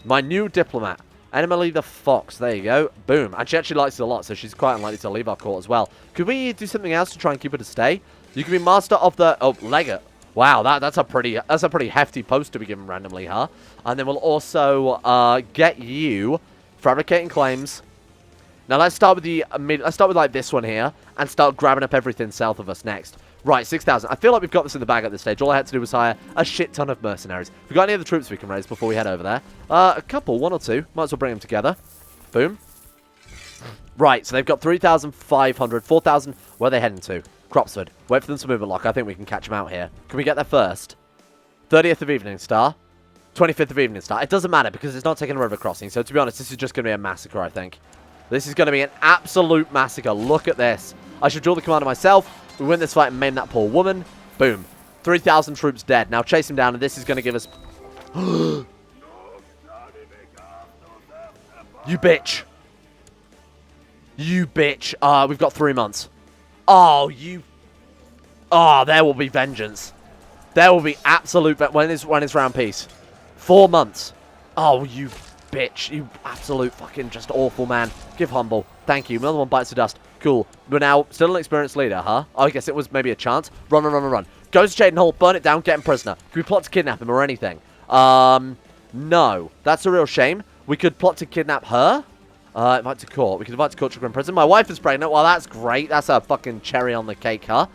My new diplomat. Emily the Fox. There you go. Boom. And she actually likes it a lot, so she's quite unlikely to leave our court as well. Could we do something else to try and keep her to stay? You can be master of the... Oh, legate. Wow, that's a pretty hefty post to be given randomly, huh? And then we'll also get you fabricating claims. Now let's start with like this one here and start grabbing up everything south of us next. Right, 6,000. I feel like we've got this in the bag at this stage. All I had to do was hire a shit ton of mercenaries. We've got any other troops we can raise before we head over there? A couple, 1 or 2. Might as well bring them together. Boom. Right, so they've got 3,500, 4,000. Where are they heading to? Cropsford. Wait for them to move a lock. I think we can catch them out here. Can we get there first? 30th of Evening Star. 25th of Evening Star. It doesn't matter because it's not taking a river crossing. So to be honest, this is just going to be a massacre, I think. This is going to be an absolute massacre. Look at this. I should draw the commander myself. We win this fight and maim that poor woman. Boom. 3,000 troops dead. Now chase him down, and this is going to give us... You bitch. You bitch. We've got 3 months. Oh, you... Oh, there will be vengeance. There will be absolute... When is round peace? 4 months. Oh, you bitch. You absolute fucking just awful man. Give humble. Thank you. Another one bites the dust. Cool. We're now still an experienced leader, huh? Oh, I guess it was maybe a chance. Run, run, run, run, run. Goes to Congenital, burn it down, get him prisoner. Can we plot to kidnap him or anything? No. That's a real shame. We could plot to kidnap her. Invite to court. We could invite to court to in prison. My wife is pregnant. Well, that's great. That's a fucking cherry on the cake, huh?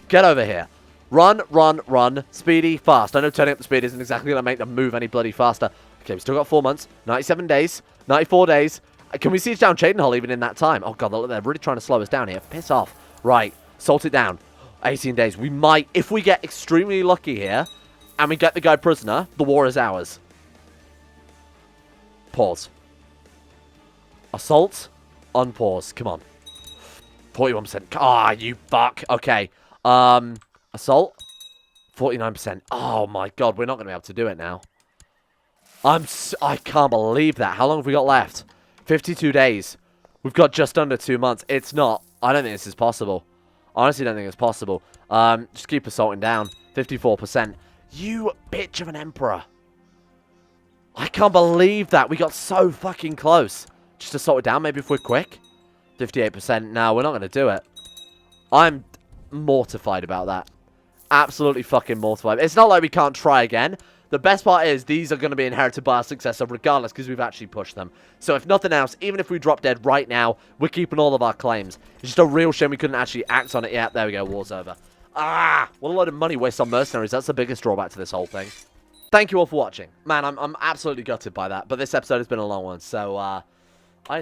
Get over here. Run, run, run. Speedy, fast. I know turning up the speed isn't exactly going to make them move any bloody faster. Okay, we've still got 4 months. 97 days. 94 days. Can we siege down Cheydinhal even in that time? Oh, God, they're really trying to slow us down here. Piss off. Right. Salt it down. 18 days. We might, if we get extremely lucky here, and we get the guy prisoner, the war is ours. Pause. Assault. Unpause. Come on. 41%. Ah, you fuck. Okay. Assault. 49%. Oh, my God. We're not going to be able to do it now. I can't believe that. How long have we got left? 52 days. We've got just under 2 months. It's not. I don't think this is possible. Honestly, don't think it's possible. Just keep assaulting down. 54%. You bitch of an emperor. I can't believe that. We got so fucking close. Just assault it down, maybe if we're quick. 58%. No, we're not going to do it. I'm mortified about that. Absolutely fucking mortified. It's not like we can't try again. The best part is these are going to be inherited by our successor regardless because we've actually pushed them. So if nothing else, even if we drop dead right now, we're keeping all of our claims. It's just a real shame we couldn't actually act on it yet. There we go, war's over. Ah, what a load of money waste on mercenaries. That's the biggest drawback to this whole thing. Thank you all for watching. Man, I'm absolutely gutted by that. But this episode has been a long one, so I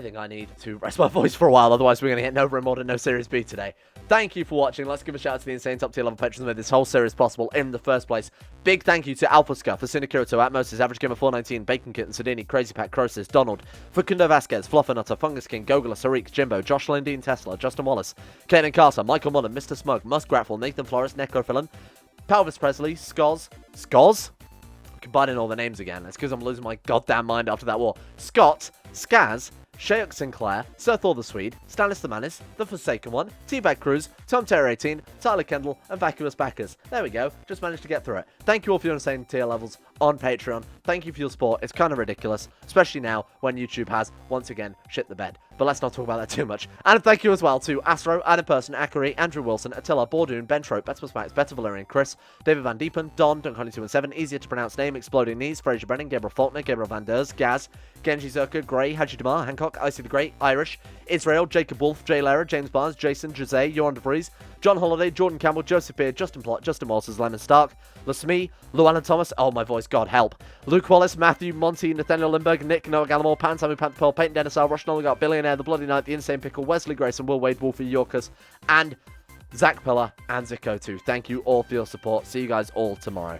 think I need to rest my voice for a while. Otherwise, we're going to hit no more than no Series B today. Thank you for watching. Let's give a shout out to the insane top tier level patrons who made this whole series possible in the first place. Big thank you to Alpha Scuff, for Syndicurito, Atmos, Average Gamer 419, Bacon Kitten, Sedini, Crazy Pat, Crosis, Donald, Facundo Vasquez, Fluffernutter, Fungus King, Gogula, Sarik, Jimbo, Josh Lindeen, Tesla, Justin Wallace, Kanan Carter, Michael Mullen, Mr. Smug, Muskratful, Nathan Flores, Necrophilin, Pelvis Presley, Skoz, combining all the names again. That's because I'm losing my goddamn mind after that war. Scott, Skaz, Shayuk Sinclair, Sir Thor the Swede, Stannis the Manis, The Forsaken One, Teabag Cruz, Tom Terror 18, Tyler Kendall, and Vacuous Backers. There we go. Just managed to get through it. Thank you all for your insane tier levels on Patreon. Thank you for your support. It's kind of ridiculous, especially now when YouTube has, once again, shit the bed. But let's not talk about that too much. And thank you as well to Astro, Adam Person, Akari, Andrew Wilson, Attila, Bordoon, Ben Trope, Betmus Max, Better Valerian, Chris, David Van Diepen, Don, Dunk217, Easier to Pronounce Name, Exploding Knees, Fraser Brennan, Gabriel Faulkner, Gabriel Van Ders, Gaz, Genji Zerka, Gray, Haji Damar, Hancock, Icy the Great, Irish, Israel, Jacob Wolf, Jay Lehrer, James Barnes, Jason, Jose, Joran DeVries, John Holiday, Jordan Campbell, Joseph Beard, Justin Plott, Justin Walters, Lennon Stark, Lasmee, Luana Thomas, oh my voice, God help, Luke Wallace, Matthew, Monty, Nathaniel Lindbergh, Nick, Noah Gallimore, Pan, Sammy Panther Pearl, Peyton Dennis, Al, Rush Nolligat, Billionaire, The Bloody Knight, The Insane Pickle, Wesley Grayson, Will Wade, Wolfie Yorkers, and Zach Pillar and Zico too. Thank you all for your support. See you guys all tomorrow.